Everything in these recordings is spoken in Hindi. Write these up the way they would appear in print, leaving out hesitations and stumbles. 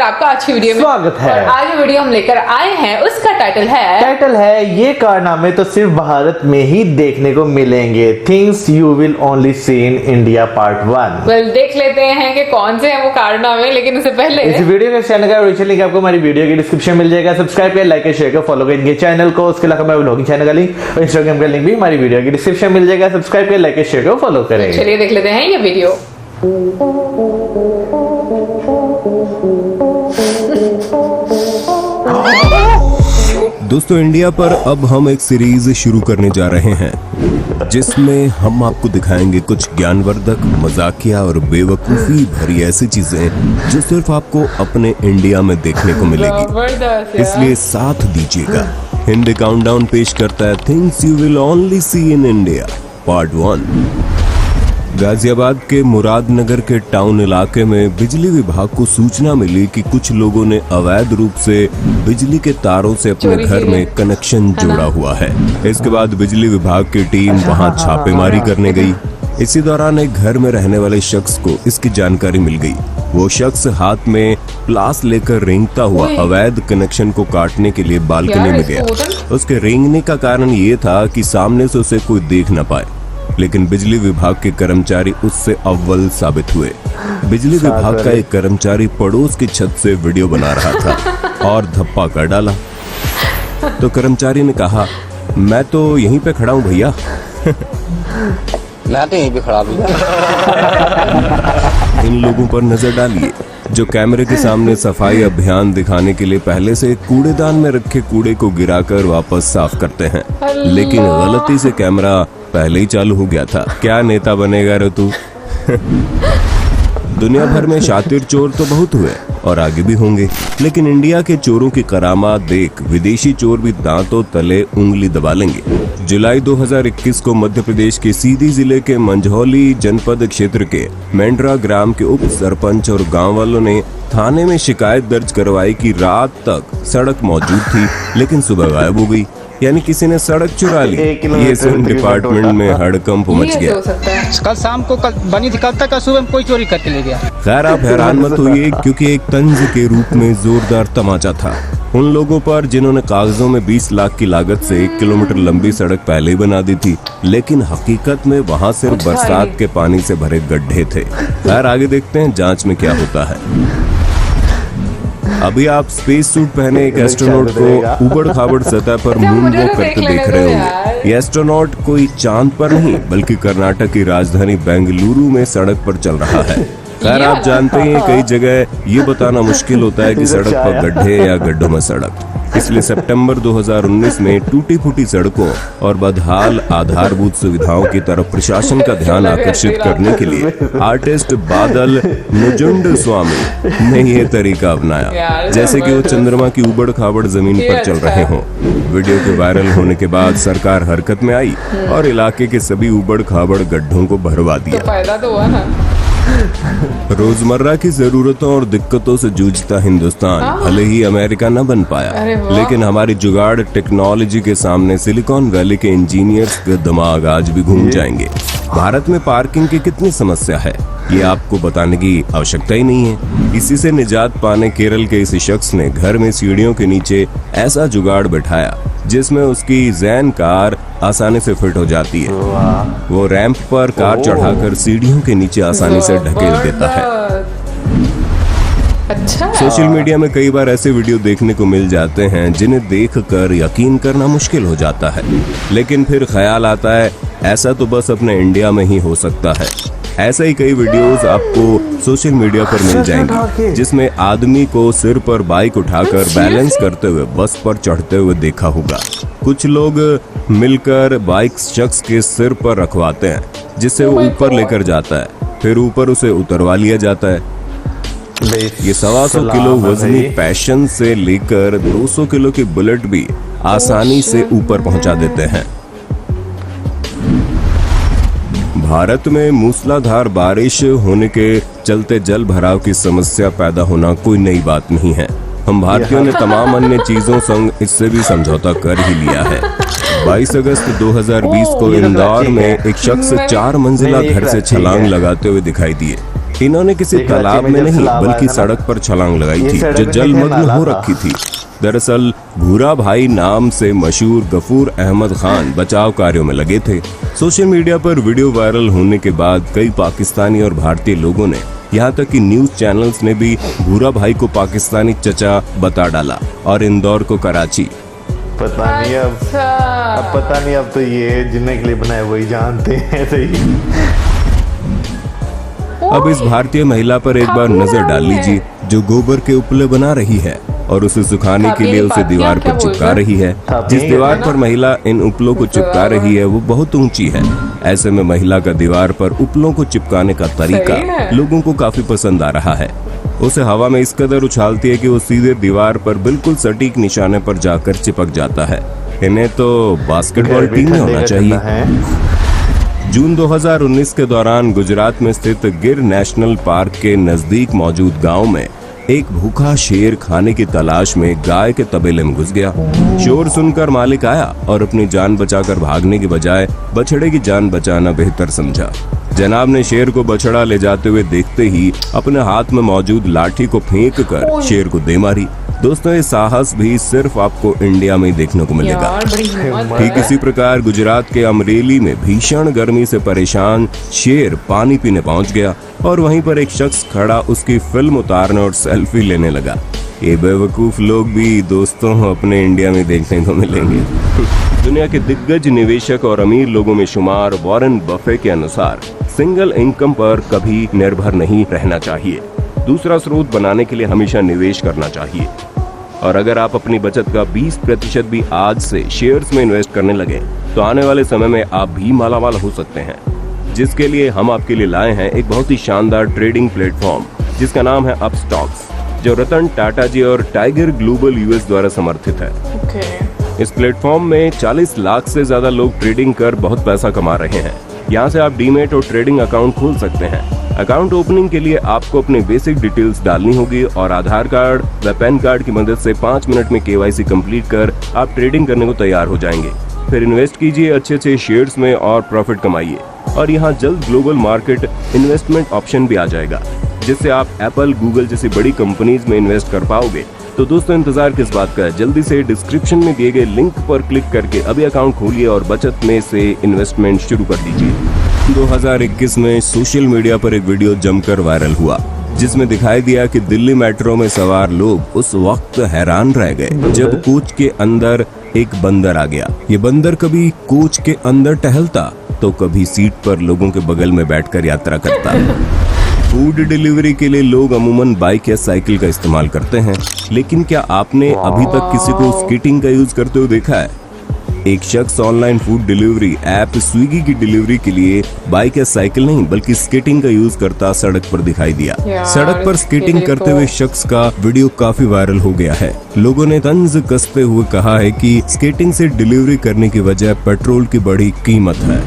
आपका आज की वीडियो में स्वागत है। और आज जो वीडियो हम लेकर आए हैं उसका टाइटल है ये कारनामे तो सिर्फ भारत में ही देखने को मिलेंगे। Things you will only see in India part 1। Well देख लेते हैं कि कौन से हैं वो कारनामे, लेकिन उससे पहले इस वीडियो के चैनल का ओरिजिनल लिंक आपको हमारी वीडियो की डिस्क्रिप्शन मिल जाएगा। सब्सक्राइब करें, लाइक करें, शेयर करें, फॉलो करें इनके चैनल को। उसके अलावा हमारे ब्लॉगिंग चैनल का लिंक और इंस्टाग्राम का लिंक भी हमारी वीडियो की डिस्क्रिप्शन मिल जाएगा। सब्सक्राइब करें, लाइक करें, शेयर करें, फॉलो करें। चलिए देख लेते हैं ये वीडियो। दोस्तों, इंडिया पर अब हम एक सीरीज शुरू करने जा रहे हैं जिसमें हम आपको दिखाएंगे कुछ ज्ञानवर्धक, मजाकिया और बेवकूफी भरी ऐसी चीजें जो सिर्फ आपको अपने इंडिया में देखने को मिलेगी। इसलिए साथ दीजिएगा। हिंदी काउंटडाउन पेश करता है things you will only see in India part 1। Ghaziabad के मुरादनगर के टाउन इलाके में बिजली विभाग को सूचना मिली कि कुछ लोगों ने अवैध रूप से बिजली के तारों से अपने घर में कनेक्शन जोड़ा हुआ है। इसके बाद बिजली विभाग की टीम वहां छापेमारी करने गई। इसी दौरान एक घर में रहने वाले शख्स को इसकी जानकारी मिल गई। वो शख्स हाथ में प्लास लेकर रेंगता हुआ अवैध कनेक्शन को काटने के लिए बालकनी में गया। उसके रेंगने का कारण ये था कि सामने से उसे कोई देख न पाए, लेकिन बिजली विभाग के कर्मचारी उससे अव्वल साबित हुए। बिजली विभाग का एक कर्मचारी पड़ोस की छत से वीडियो बना रहा था और धप्पा कर डाला। तो कर्मचारी ने कहा, मैं तो यहीं पे खड़ा हूँ भैया। मैं तो यहीं पे खड़ा हूँ। इन लोगों पर नजर डालिए जो कैमरे के सामने सफाई अभियान दिखाने के लिए पहले से कूड़ेदान में रखे कूड़े को गिराकर वापस साफ करते हैं, लेकिन गलती से कैमरा पहले ही चालू हो गया था। क्या नेता बनेगा रे तू? दुनिया भर में शातिर चोर तो बहुत हुए और आगे भी होंगे, लेकिन इंडिया के चोरों की करामात देख विदेशी चोर भी दांतों तले उंगली दबा लेंगे। जुलाई 2021 को मध्य प्रदेश के सीधी जिले के मंझौली जनपद क्षेत्र के मेंढरा ग्राम के उप सरपंच और गांव वालों ने थाने में शिकायत दर्ज करवाई कि रात तक सड़क मौजूद थी लेकिन सुबह गायब हो गई, यानी किसी ने सड़क चुरा ली। ये सुन डिपार्टमेंट में हड़कंप मच गया। कल शाम को बनी थी, कल तक सुबह कोई चोरी करके ले गया। खैर आप हैरान मत होइए, क्योंकि एक तंज के रूप में जोरदार तमाचा था उन लोगों पर जिन्होंने कागजों में 20 लाख की लागत से 1 किलोमीटर लंबी सड़क पहले ही बना दी थी, लेकिन हकीकत में वहाँ सिर्फ बरसात के पानी से भरे गड्ढे थे। खैर आगे देखते हैं जांच में क्या होता है। अभी आप स्पेस सूट पहने एक एस्ट्रोनॉट को ऊबड़ खाबड़ सतह पर मून वॉक करते देख रहे होंगे। ये एस्ट्रोनॉट कोई चांद पर नहीं बल्कि कर्नाटक की राजधानी बेंगलुरु में सड़क पर चल रहा है। खैर आप जानते हैं कई जगह ये बताना मुश्किल होता है कि सड़क पर गड्ढे या गड्ढों में सड़क, इसलिए सितंबर 2019 में टूटी फूटी सड़कों और बदहाल आधारभूत सुविधाओं की तरफ प्रशासन का ध्यान आकर्षित करने के लिए आर्टिस्ट बादल नुजुंड स्वामी ने ये तरीका अपनाया, जैसे कि वो चंद्रमा की उबड़ खाबड़ जमीन पर चल रहे हों। वीडियो के वायरल होने के बाद सरकार हरकत में आई और इलाके के सभी उबड़ खाबड़ गड्ढों को भरवा दिया। फायदा तो हुआ ना। रोजमर्रा की जरूरतों और दिक्कतों से जूझता हिंदुस्तान भले ही अमेरिका न बन पाया, लेकिन हमारी जुगाड़ टेक्नोलॉजी के सामने सिलिकॉन वैली के इंजीनियर्स के दिमाग आज भी घूम जाएंगे। भारत में पार्किंग की कितनी समस्या है ये आपको बताने की आवश्यकता ही नहीं है। इसी से निजात पाने केरल के इस शख्स ने घर में सीढ़ियों के नीचे ऐसा जुगाड़ बैठाया जिसमें उसकी जैन कार आसानी से फिट हो जाती है। वो रैंप पर कार चढ़ाकर सीढ़ियों के नीचे आसानी से ढकेल देता है। अच्छा। सोशल मीडिया में कई बार ऐसे वीडियो देखने को मिल जाते हैं जिन्हें देखकर यकीन करना मुश्किल हो जाता है, लेकिन फिर ख्याल आता है ऐसा तो बस अपने इंडिया में ही हो सकता है। ऐसे ही कई वीडियोस आपको सोशल मीडिया पर मिल जाएंगे जिसमें आदमी को सिर पर बाइक उठाकर बैलेंस करते हुए बस पर चढ़ते हुए देखा होगा। कुछ लोग मिलकर बाइक शख्स के सिर पर रखवाते हैं जिससे वो ऊपर लेकर जाता है, फिर ऊपर उसे उतरवा लिया जाता है। ये 125 किलो वजनी पैशन से लेकर 200 किलो की बुलेट भी आसानी से ऊपर पहुंचा देते हैं। भारत में मूसलाधार बारिश होने के चलते जल भराव की समस्या पैदा होना कोई नई बात नहीं है। हम भारतीयों ने तमाम अन्य चीजों संग इससे भी समझौता कर ही लिया है। 22 अगस्त 2020 को इंदौर में एक शख्स 4 मंजिला घर से छलांग लगाते हुए दिखाई दिए। इन्होंने किसी एक तालाब बच्चे में जब नहीं सैलाब बल्कि आया था ना, सड़क पर छलांग लगाई ये थी सड़क जो में जलमग्न नाला हो था। रखी थी। दरअसल भूरा भाई नाम से मशहूर गफूर अहमद खान बचाव कार्यों में लगे थे। सोशल मीडिया पर वीडियो वायरल होने के बाद कई पाकिस्तानी और भारतीय लोगों ने, यहाँ तक कि न्यूज चैनल्स ने भी भूरा भाई को पाकिस्तानी चचा बता डाला और इंदौर को कराची। पता नहीं अब अच्छा पता नहीं, अब तो ये जिन्हें क्लिप बनाए वही जानते हैं सही। अब इस भारतीय महिला पर एक बार नजर डाल लीजिए जो गोबर के उपले बना रही है और उसे सुखाने के लिए उसे दीवार पर चिपका रही है। जिस दीवार पर महिला इन उपलों को चिपका रही है वो बहुत ऊंची है। ऐसे में महिला का दीवार पर उपलों को चिपकाने का तरीका लोगों को काफी पसंद आ रहा है। उसे हवा में इस कदर उछालती है कि वो सीधे दीवार पर बिल्कुल सटीक निशाने पर जाकर चिपक जाता है। इन्हें तो बास्केटबॉल टीम में होना चाहिए। जून 2019 के दौरान गुजरात में स्थित गिर नेशनल पार्क के नजदीक मौजूद गांव में एक भूखा शेर खाने की तलाश में गाय के तबेले में घुस गया। शोर सुनकर मालिक आया और अपनी जान बचाकर भागने की बजाय बछड़े की जान बचाना बेहतर समझा। जनाब ने शेर को बछड़ा ले जाते हुए देखते ही अपने हाथ में मौजूद लाठी को फेंक कर शेर को दे मारी। दोस्तों, ये साहस भी सिर्फ आपको इंडिया में ही देखने को मिलेगा। यार बड़ी हिम्मत ठीक है। इसी प्रकार गुजरात के अमरेली में भीषण गर्मी से परेशान शेर पानी पीने पहुंच गया और वहीं पर एक शख्स खड़ा उसकी फिल्म उतारने और सेल्फी लेने लगा। ये बेवकूफ लोग भी दोस्तों अपने इंडिया में देखने को मिलेंगे। दुनिया के दिग्गज निवेशक और अमीर लोगों में शुमार वॉरेन बफे के अनुसार सिंगल इनकम पर कभी निर्भर नहीं रहना चाहिए। दूसरा स्रोत बनाने के लिए हमेशा निवेश करना चाहिए। और अगर आप अपनी बचत का 20% भी आज से शेयर्स में इन्वेस्ट करने लगे तो आने वाले समय में आप भी मालामाल हो सकते हैं। जिसके लिए हम आपके लिए लाए हैं एक बहुत ही शानदार ट्रेडिंग प्लेटफॉर्म जिसका नाम है अपस्टॉक्स, जो रतन टाटा जी और टाइगर ग्लोबल यूएस द्वारा समर्थित है। ओके। इस प्लेटफॉर्म में 40 लाख से ज्यादा लोग ट्रेडिंग कर बहुत पैसा कमा रहे हैं। यहाँ से आप डीमेट और ट्रेडिंग अकाउंट खोल सकते हैं। अकाउंट ओपनिंग के लिए आपको अपने बेसिक डिटेल्स डालनी होगी और आधार कार्ड व पैन कार्ड की मदद से 5 मिनट में KYC कंप्लीट कर आप ट्रेडिंग करने को तैयार हो जाएंगे। फिर इन्वेस्ट कीजिए अच्छे शेयर्स में और प्रॉफिट कमाइए। और यहाँ जल्द ग्लोबल मार्केट इन्वेस्टमेंट ऑप्शन भी आ जाएगा जिससे आप एप्पल, गूगल जैसी बड़ी कंपनीज में इन्वेस्ट कर पाओगे। तो दोस्तों, इंतजार किस बात का है? जल्दी से डिस्क्रिप्शन में दिए गए लिंक पर क्लिक करके अभी अकाउंट खोलिए और बचत में से इन्वेस्टमेंट शुरू कर दीजिए। 2021 में सोशल मीडिया पर एक वीडियो जमकर वायरल हुआ जिसमें दिखाई दिया कि दिल्ली मेट्रो में सवार लोग उस वक्त हैरान रह गए जब कोच के अंदर एक बंदर आ गया। ये बंदर कभी कोच के अंदर टहलता तो कभी सीट पर लोगों के बगल में बैठकर यात्रा करता। फूड डिलीवरी के लिए लोग अमूमन बाइक या साइकिल का इस्तेमाल करते हैं, लेकिन क्या आपने अभी तक किसी को स्कीटिंग का यूज करते हुए देखा है? एक शख्स online food delivery app Swiggy की डिलीवरी के लिए बाइक या साइकिल नहीं बल्कि स्केटिंग का यूज करता सड़क पर दिखाई दिया। सड़क पर स्केटिंग करते हुए शख्स का वीडियो काफी वायरल हो गया है। लोगों ने तंज कसते हुए कहा है कि स्केटिंग से डिलीवरी करने की वजह पेट्रोल की बड़ी कीमत है।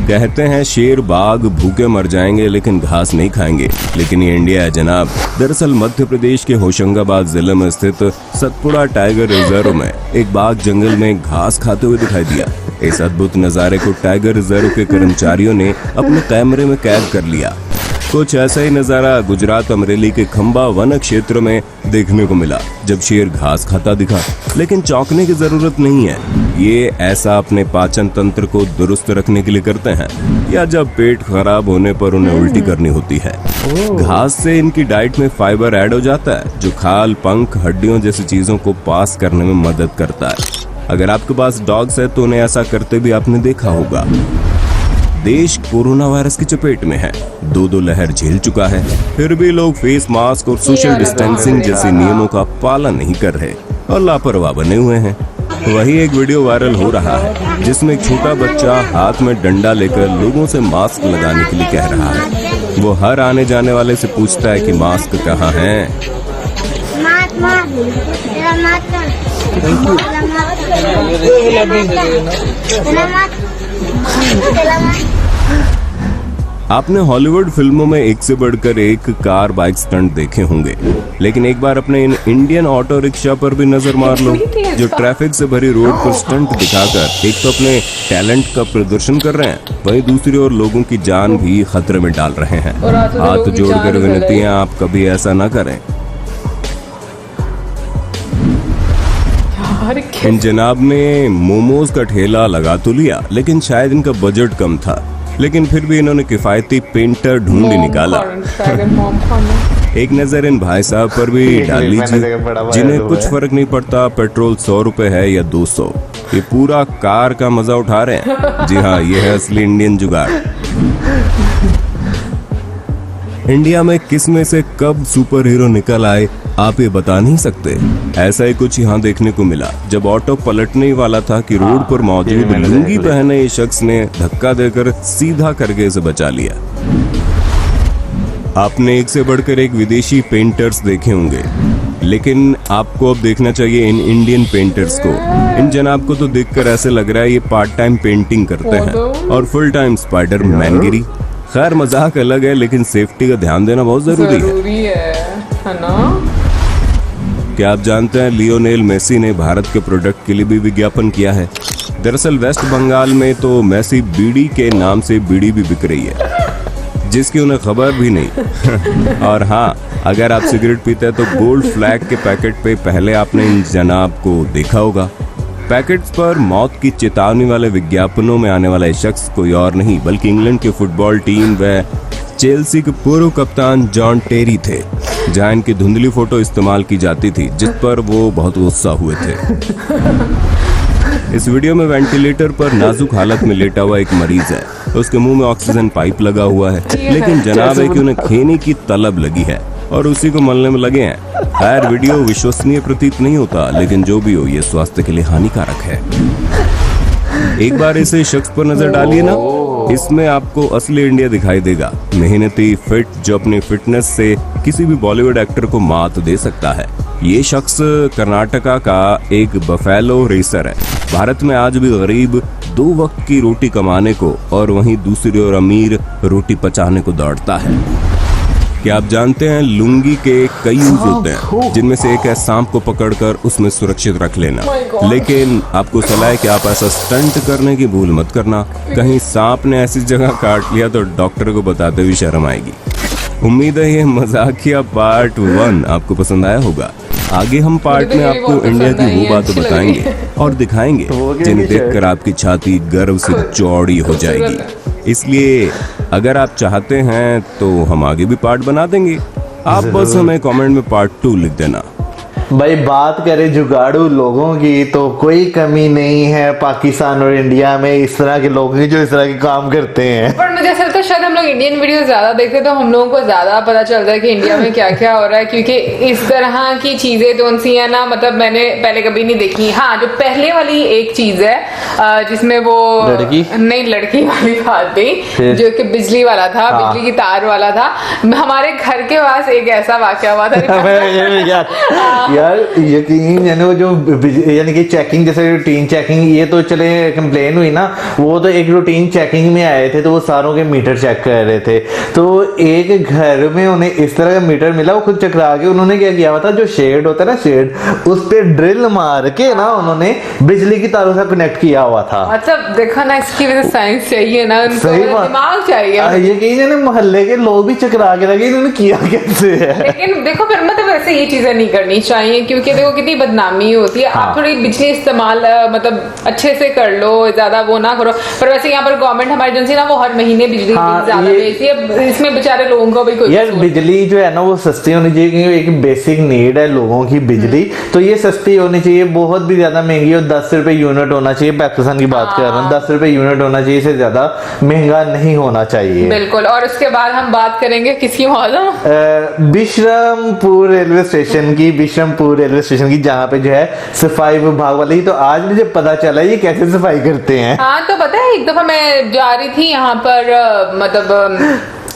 कहते हैं शेर बाघ भूखे मर जाएंगे लेकिन घास नहीं खाएंगे, लेकिन ये इंडिया है जनाब। दरअसल मध्य प्रदेश के होशंगाबाद जिले में स्थित सतपुड़ा टाइगर रिजर्व में एक बाघ जंगल में घास खाते हुए दिखाई दिया। इस अद्भुत नजारे को टाइगर रिजर्व के कर्मचारियों ने अपने कैमरे में कैद कर लिया। कुछ ऐसा ही नजारा गुजरात अमरेली के खंबा वन क्षेत्र में देखने को मिला जब शेर घास खाता दिखा। लेकिन चौंकने की जरूरत नहीं है, ये ऐसा अपने पाचन तंत्र को दुरुस्त रखने के लिए करते हैं या जब पेट खराब होने पर उन्हें उल्टी करनी होती है। घास से इनकी डाइट में फाइबर ऐड हो जाता है जो खाल, पंख, हड्डियों जैसी चीजों को पास करने में मदद करता है। अगर आपके पास डॉग्स है तो उन्हें ऐसा करते भी आपने देखा होगा। देश कोरोना वायरस की चपेट में है, 2 लहर झेल चुका है, फिर भी लोग फेस मास्क और सोशल डिस्टेंसिंग जैसे नियमों का पालन नहीं कर रहे और लापरवाह बने हुए हैं। वही एक वीडियो वायरल हो रहा है जिसमें एक छोटा बच्चा हाथ में डंडा लेकर लोगों से मास्क लगाने के लिए कह रहा है। वो हर आने जाने वाले से पूछता है कि मास्क कहाँ है। आपने हॉलीवुड फिल्मों में एक से बढ़कर एक कार बाइक स्टंट देखे होंगे, लेकिन एक बार अपने इन इंडियन ऑटो रिक्शा पर भी नजर मार लो, जो ट्रैफिक से भरी रोड पर स्टंट दिखाकर एक तो अपने टैलेंट का प्रदर्शन कर रहे हैं, वहीं दूसरी ओर लोगों की जान भी खतरे में डाल रहे हैं। हाथ जोड़कर विनती है, आप कभी ऐसा न करें। इन जनाब ने मोमोज का ठेला लगा तो लिया, लेकिन शायद इनका बजट कम था, लेकिन फिर भी इन्होंने किफायती पेंटर ढूंढ ही निकाला। एक नजर इन भाई साहब पर भी डाल लीजिए, जिन्हें कुछ फर्क नहीं पड़ता पेट्रोल 100 रुपए है या 200, ये पूरा कार का मजा उठा रहे हैं। जी हाँ, ये है असली इंडियन जुगाड़। इंडिया में किस में से कब सुपर हीरो निकल आए आप ये बता नहीं सकते। ऐसा ही कुछ यहाँ देखने को मिला जब ऑटो पलटने ही वाला था कि रोड पर मौजूद लुंगी पहने ये शख्स ने धक्का देकर सीधा करके इसे बचा लिया। आपने एक से बढ़कर एक विदेशी पेंटर्स देखे होंगे, लेकिन आपको अब देखना चाहिए इन इंडियन पेंटर्स को। इन जनाब को तो देखकर ऐसे लग रहा है ये पार्ट टाइम पेंटिंग करते हैं और फुल टाइम स्पाइडर मैनगिरी। खैर मजाक अलग है, लेकिन सेफ्टी का ध्यान देना बहुत जरूरी है ना? क्या आप जानते हैं लियोनेल मेसी ने भारत के प्रोडक्ट के लिए भी विज्ञापन किया है। दरअसल वेस्ट बंगाल में तो मेसी बीड़ी के नाम से बीड़ी भी बिक रही है, जिसकी उन्हें खबर भी नहीं। और हाँ, अगर आप सिगरेट पीते हैं तो गोल्ड फ्लैग के पैकेट पे पहले आपने इन जनाब को देखा होगा। पैकेट्स पर मौत की चेतावनी वाले विज्ञापनों में आने वाला शख्स कोई और नहीं बल्कि इंग्लैंड की फुटबॉल टीम व चेल्सी के पूर्व कप्तान जॉन टेरी थे, जहां इनकी धुंधली फोटो इस्तेमाल की जाती थी, जिस पर वो बहुत गुस्सा हुए थे। इस वीडियो में वेंटिलेटर पर नाजुक हालत में लेटा हुआ एक मरीज है, उसके मुंह में ऑक्सीजन पाइप लगा हुआ है, लेकिन जनाब है कि उन्हें खेने की तलब लगी है और उसी को मलने में लगे हैं। खैर वीडियो विश्वसनीय प्रतीत नहीं होता, लेकिन जो भी हो ये स्वास्थ्य के लिए हानिकारक है। एक बार इसे शख्स पर नजर डालिए ना, इसमें आपको असली इंडिया दिखाई देगा। मेहनती फिट जो अपनी फिटनेस से किसी भी बॉलीवुड एक्टर को मात दे सकता है। ये शख्स कर्नाटका का एक बफेलो रेसर है। भारत में आज भी गरीब 2 वक्त की रोटी कमाने को और वहीं दूसरी ओर अमीर रोटी पचाने को दौड़ता है। क्या आप जानते हैं लुंगी के कई यूज होते हैं, जिनमें से एक है सांप को पकड़कर उसमें सुरक्षित रख लेना। लेकिन आपको सलाह है कि आप ऐसा स्टंट करने की भूल मत करना, कहीं सांप ने ऐसी जगह काट लिया तो डॉक्टर को बताते हुए शर्म आएगी। उम्मीद है ये मजाकिया पार्ट 1 आपको पसंद आया होगा। आगे हम पार्ट में आपको इंडिया की वो बातें बताएंगे और दिखाएंगे जिन्हें देखकर आपकी छाती गर्व से चौड़ी हो जाएगी। इसलिए अगर आप चाहते हैं तो हम आगे भी पार्ट बना देंगे, आप बस हमें कमेंट में पार्ट 2 लिख देना। भाई बात करें जुगाड़ू लोगों की तो कोई कमी नहीं है पाकिस्तान और इंडिया में इस तरह के लोगों की जो इस तरह के काम करते हैं। पर मुझे ऐसा लगता है शायद हम लोग इंडियन वीडियो ज्यादा देखते तो हम लोगों को ज्यादा पता चलता है कि इंडिया में क्या क्या हो रहा है, क्योंकि इस तरह की चीजें तो सी है ना, मतलब मैंने पहले कभी नहीं देखी। हाँ, जो पहले वाली एक चीज है जिसमें वो लड़की वाली बात थी, जो कि बिजली वाला था, बिजली की तार वाला था। हमारे घर के पास एक ऐसा वाकया हुआ था यार यकीन यानी वो जो यानी कि चेकिंग जैसे रूटीन चेकिंग, ये तो चले कंप्लेन हुई ना, वो तो एक रूटीन चेकिंग में आए थे तो वो सारों के मीटर चेक कर रहे थे। तो एक घर में उन्हें इस तरह का मीटर मिला, वो खुद चकरा के उन्होंने क्या किया हुआ था, जो शेड होता है ना शेड, उस पे ड्रिल मार के ना उन्होंने बिजली की तारों से कनेक्ट किया हुआ था। मतलब देखो ना, इसकी वजह से साइंस चाहिए ना, सही दिमाग चाहिए। यकीन मोहल्ले के लोग भी चकरा के लगे इन्होंने किया कैसे है। लेकिन देखो फिर मतलब वैसे ये चीजें नहीं करनी चाहिए, क्योंकि देखो कितनी बदनामी होती है। आप थोड़ी बिजली इस्तेमाल मतलब अच्छे से कर लो, ज्यादा वो ना करो। पर वैसे यहाँ पर गवर्नमेंट हमारी एजेंसी ना वो हर महीने बिजली ज्यादा भेजती है, इसमें बेचारे लोगों को भी कोई यार बिजली जो है ना वो सस्ती होनी चाहिए, क्योंकि एक बेसिक नीड है लोगों की बिजली, तो ये सस्ती होनी चाहिए। बहुत भी ज्यादा महंगी और 10 रुपए यूनिट होना चाहिए। पाकिस्तान की बात कर रहा हूँ, 10 रुपए यूनिट होना चाहिए, इससे ज्यादा महंगा नहीं होना चाहिए। बिल्कुल। और उसके बाद हम बात करेंगे किसकी मौजूद, बिशरमपुर रेलवे स्टेशन की, बिशरमपुर रेलवे स्टेशन की, जहाँ पे जो है सफाई विभाग वाले ही, तो आज मुझे पता चला ये कैसे सफाई करते हैं। हाँ तो पता है, एक दफा मैं जा रही थी यहाँ पर मतलब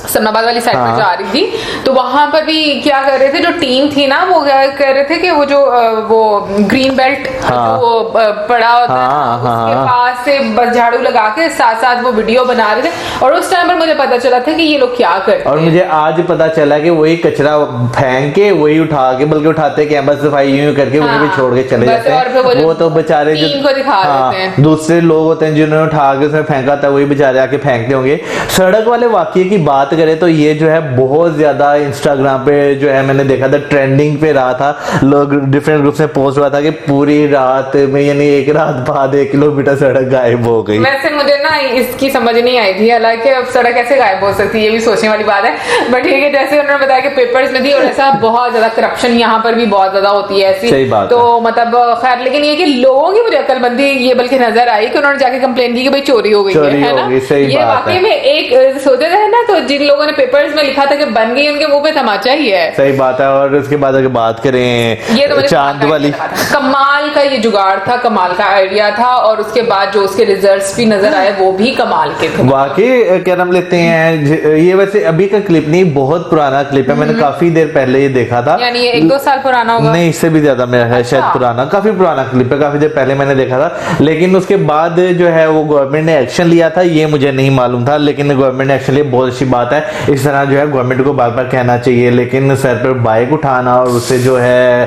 सन्नाबाद वाली साइड हाँ। में जा रही थी, तो वहां पर भी क्या कर रहे थे, जो टीम थी ना वो क्या कह रहे थे कि वो जो वो ग्रीन बेल्ट हाँ। जो पड़ा होता है हाँ, उसके हाँ। पास से बस झाड़ू लगा के साथ साथ वो वीडियो बना रहे थे, और उस टाइम पर मुझे पता चला था कि ये लोग क्या करते और हैं। मुझे आज पता चला कि वही कचरा फेंक के वही उठा के, बल्कि उठाते कैंपस सफाई यूं करके वहीं पे हाँ, छोड़ के चले बस, जाते और फिर हैं। वो तो बेचारे जो टीम को दिखा देते हैं। दूसरे लोग होते हैं जिन्होंने उठा के उसमें फेंका था, वही बेचारे आके फेंकते होंगे। सड़क वाले वाकये की बात करें तो ये जो है बहुत ज्यादा इंस्टाग्राम पे जो है मैंने देखा था, ट्रेंडिंग पे रहा था। लोग डिफरेंट ग्रुप में पोस्ट हुआ था कि पूरी रात में यानी एक रात बाद 1 किलोमीटर सड़क गायब हो गई। वैसे मुझे ना इसकी समझ नहीं आई थी, हालांकि अब सड़क कैसे गायब हो सकती है ये भी सोचने वाली बात है, बट ठीक है। जैसे उन्होंने बताया कि पेपर्स में थी, और ऐसा बहुत ज्यादा करप्शन यहाँ पर भी बहुत ज्यादा होती है ऐसी, सही बात तो है। मतलब खैर, लेकिन ये कि लोगों की मुझे अक्लमंदी ये बल्कि नजर आई कि उन्होंने जाके कंप्लेन की कि भाई चोरी हो गई चोरी है हो ना। गई, सही ये बात वाकई है। में एक सोचा जाए ना, तो जिन लोगों ने पेपर्स में लिखा था कि बन गई, उनके मुंह पे तमाचा ही है। सही बात है। और उसके बाद अगर बात ये तो करें मुझे चांद वाली, कमाल का ये जुगाड़ था, कमाल का आइडिया था, और उसके बाद जो उसके रिजल्ट्स भी नजर आए वो भी कमाल के थे। वाकई क्या नाम लेते हैं, ये वैसे अभी का क्लिप नहीं, बहुत पुराना क्लिप है, मैंने काफी देर पहले ये देखा था। यानी ये 1-2 साल पुराना होगा। नहीं, इससे भी ज्यादा मेरा है शायद पुराना, काफी पुराना क्लिप है, काफी देर पहले मैंने देखा था। लेकिन उसके बाद जो है वो गवर्नमेंट ने एक्शन लिया था, ये मुझे नहीं मालूम था, लेकिन गवर्नमेंट ने एक्शन लिया, बहुत अच्छी बात है। इस तरह जो है गवर्नमेंट को बार बार कहना चाहिए, लेकिन सर पर बाइक उठाना और उसे जो है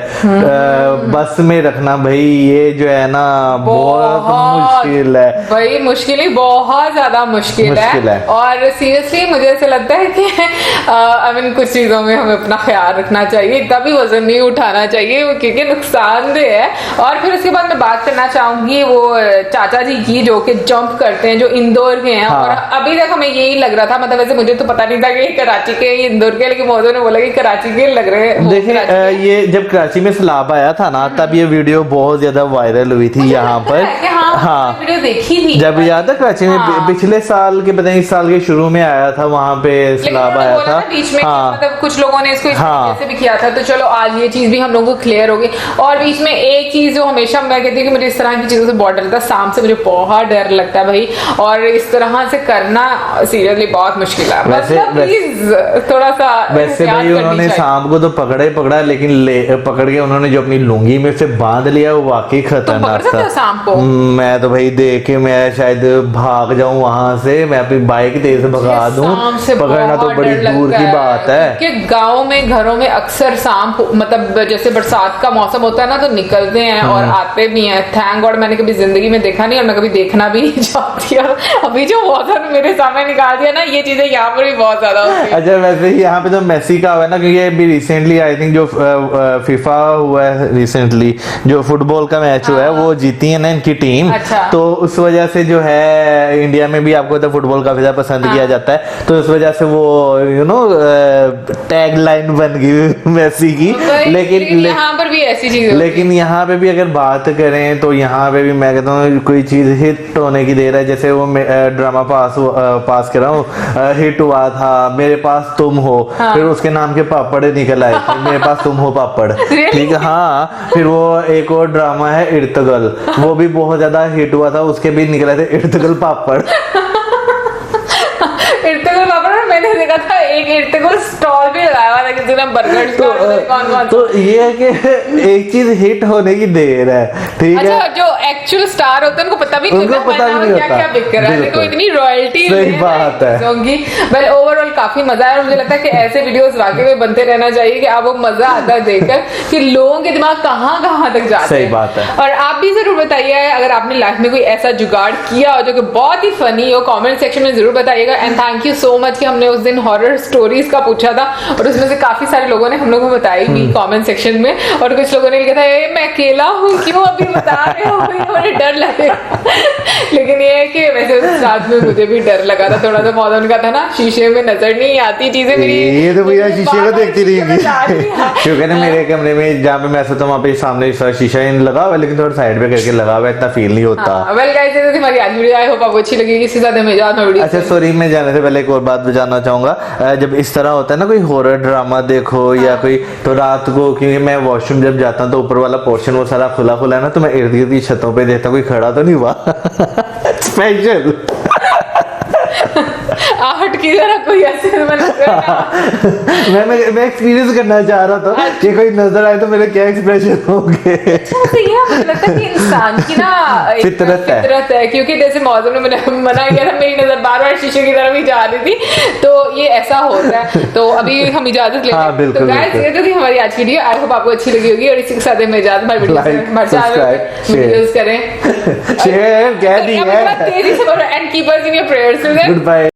बस में रखना, भाई ये जो है ना बहुत मुश्किल है भाई, मुश्किल ही बहुत ज्यादा मुश्किल है। और सीरियसली मुझे ऐसा लगता है कि आई मीन कुछ चीजों में हमें अपना ख्याल रखना चाहिए, इतना भी वजन नहीं उठाना चाहिए क्योंकि नुकसानदेह है। और फिर उसके बाद मैं बात करना चाहूंगी वो चाचा जी की जो कि जंप करते हैं, जो इंदौर के हैं। हाँ। और अभी तक हमें यही लग रहा था, मतलब वैसे मुझे तो पता नहीं था कि ये कराची के, ये इंदौर के, लेकिन मौजूद ने बोला कि कराची के लग रहे हैं। देखिए ये जब कराची में सैलाब आया था ना, तब ये वीडियो बहुत ज्यादा वायरल हुई थी यहाँ पर। हाँ, वीडियो देखी थी जब याद है कराची में पिछले साल के, पता नहीं इस साल के शुरू में आया था, वहां पे सैलाब आया था बीच में। हाँ। मतलब कुछ लोगों ने इसको इस हाँ। तरीके से भी किया था, तो चलो आज ये चीज भी हम लोगों को क्लियर होगी। और बीच में एक चीज जो हमेशा मैं कहती हूँ कि मुझे इस तरह की चीजों से बहुत डर लगता है, सांप से मुझे बहुत डर लगता है भाई, और इस तरह से करना सीरियसली बहुत मुश्किल है। मतलब प्लीज थोड़ा सा वैसे भाई उन्होंने सांप को तो पकड़ा, लेकिन पकड़ के उन्होंने जो अपनी लुंगी में से बांध लिया, वो वाकई खतरनाक था। सांप को मैं तो भाई देख के मैं शायद भाग जाऊं वहां से, मैं अपनी बाइक तेज भगा दूं। पकड़ना तो बड़ी दूर की बात है कि गाँव में घरों में अक्सर सांप, मतलब जैसे बरसात का मौसम होता है ना, तो निकलते हैं और आते भी हैं। थैंक गॉड मैंने कभी जिंदगी में देखा नहीं, और मैं कभी देखना भी नहीं चाहती। अभी जो मौसम मेरे सामने निकाल दिया ना, ये चीजें यहाँ पर भी बहुत ज्यादा होती है। अच्छा, वैसे यहाँ पे तो मेसी का हुआ है ना, क्योंकि अभी रिसेंटली आई थिंक जो फीफा हुआ है रिसेंटली, जो फुटबॉल का मैच हुआ है, वो जीती है ना इनकी टीम। अच्छा। तो उस वजह से जो है इंडिया में भी आपको तो फुटबॉल काफी ज्यादा पसंद किया जाता है, तो इस वजह से वो टैग लाइन बन गई मेसी की। लेकिन यहाँ पर भी ऐसी चीज, लेकिन यहाँ पे भी अगर बात करें तो यहाँ पे भी मैं कहता हूँ कोई चीज हिट होने की देर है। जैसे वो ड्रामा पास कर रहा हूँ, हिट हुआ था मेरे पास तुम हो, फिर उसके नाम के पापड़ निकल आए थे, मेरे पास तुम हो पापड़, ठीक है। हाँ, फिर वो एक और ड्रामा है इर्तगल, वो भी बहुत ज्यादा हिट हुआ था, उसके भी निकले थे इर्तगल पापड़। इर्तगल पापड़ मैंने देखा था, एक इर्तगल स्टॉल भी लगाया हुआ था किसी ने, बर्गर स्टॉल। तो ये है कि एक चीज हिट होने की देर है, ठीक है। अच्छा, जो एक्चुअल स्टार होते हैं उनको पता भी नहीं उनको होता पता भी नहीं क्या क्या बिक रहा है, तो इतनी रॉयल्टी सही बात है। वेल ओवरऑल काफी मजा आया, और मुझे लगता है कि ऐसे वीडियोस वाकई में बनते रहना चाहिए कि आपको मजा आता है देखकर कि लोगों के दिमाग कहाँ कहाँ तक जाते हैं। सही बात है। और आप भी जरूर बताइए अगर आपने लाइफ में कोई ऐसा जुगाड़ किया हो जो कि बहुत ही फनी हो, कमेंट सेक्शन में जरूर बताइएगा। And thank you so much कि हमने उस दिन हॉरर स्टोरीज का पूछा था, और उसमें से काफी सारे लोगों ने हम लोगों को बताई भी कमेंट सेक्शन में, और कुछ लोगों ने लिखा था ए मैं अकेला हूँ, क्यों अभी बता रहे हो, मुझे डर लगे। लेकिन ये है कि वैसे उस रात में मुझे भी डर लगा था थोड़ा सा, मौसम का था ना, शीशे में नजर नहीं आती चीजें मेरी, ये तो भैया शीशे को देखती रहेगी, हाँ। क्योंकि ना मेरे कमरे में जहाँ पे मैं सोता हूँ वहाँ पे सामने शीशा लगा हुआ है, लेकिन थोड़ा साइड पे करके लगा हुआ है, इतना फील नहीं होता। वेल गाइस, ये थी हमारी आज वीडियो, आई होप आपको अच्छी लगी। इससे ज्यादा मैं ज्यादा वीडियो। अच्छा सॉरी, मैं जाने से पहले एक और बात बताना चाहूंगा। जब इस तरह होता है ना कोई हॉरर ड्रामा देखो या कोई, तो रात को क्योंकि मैं वॉशरूम जब जाता हूँ तो ऊपर वाला पोर्शन वो सारा खुला खुला है ना, तो मैं इर्द गिर्द की छतों पे देखता हूँ कोई खड़ा तो नहीं हुआ स्पेशल। आहट की तरह कोई ऐसे मैं एक्सपीरियंस करना चाह रहा था कि कोई नजर आए तो मेरे क्या एक्सप्रेशन होंगे। सही है, मुझे लगता है कि इंसान की ना एक फितरत है। क्योंकि जैसे मौसम ने मैंने मना किया था, मेरी नजर बार बार शीशे की तरफ ही जा रही थी, तो ये ऐसा होता है। तो अभी हम इजाजत लेते हैं। हाँ, बिल्कुल, तो गाइस बिल्कुल। ये तो थी हमारी आज की वीडियो, आई होप आपको अच्छी लगी होगी और इसी के साथ हमें इजाजत, हमारी Like, subscribe, वीडियोस करें, शेयर कह दी है। तेजी से and keep us in your prayers. Good bye.